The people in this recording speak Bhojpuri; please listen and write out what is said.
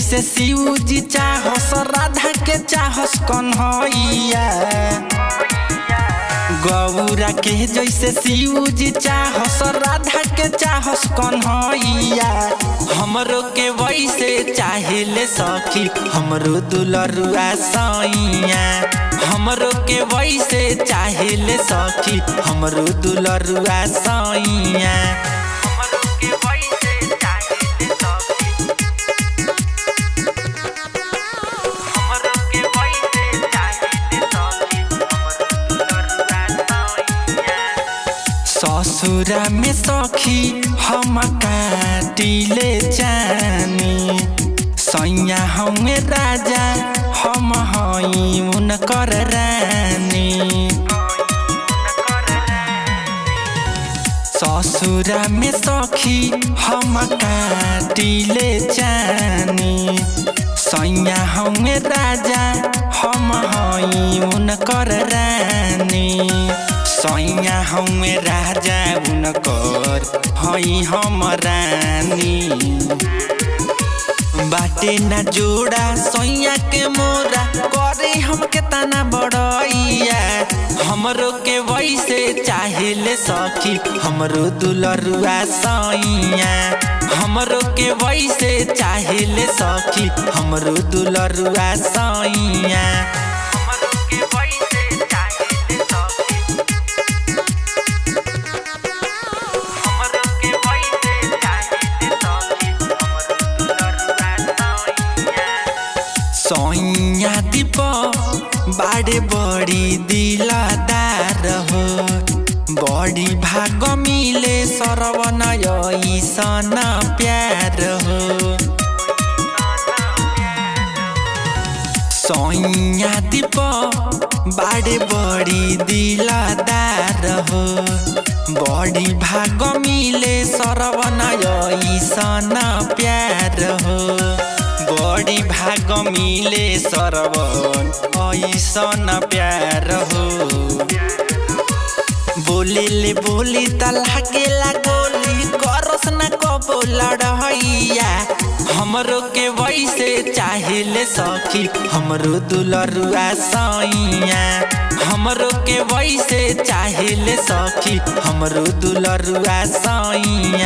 जैसे शिव जी चाहस राधा के चाहस कन्हैया, गौरा के जैसे शिव जी चाहस राधा के चाहस कन्हैया, हमरो के वैसे चाहेले सखी हमरो दुलरुआ सैया, हमरो के वैसे चाहेले सखी हमरो दुलरुआ सैया। ससुरा में सखी हम काटिले जानी, सैया हमें राजा हम हई उनकर रानी। ससुरा में सखी हम काटिले जानी, सैया हमें राजा हम हई उनकर रानी। सैया हमें राजा उनकर हई हम रानी, बाटे न जोड़ा सैया के मोरा करे हम के तना बड़ैया, हमरो के वैसे चाहेले सखी हमरो दुलरुआ सैया, हमरो के वैसे चाहेले सखी हमरो दुलरुआ सैया। सैया दीप बाड़े बड़ी दिलदार हो, बड़ी भाग मिले सरवन ऐसन प्यार हो। सैया दीप बाड़े बड़ी दिलदार हो, बड़ी भाग मिले सरवन ऐसन प्यार हो, बड़ी भाग मिले सरवन ऐसन प्यार हो। बोले बोली त लागेला गोली करस न कबो लड़ैया, हमरो के वैसे चाहेले सखी हमरो दुलरुआ सैया, हमरो के वैसे चाहेले सखी हमरो दुलरुआ सैया।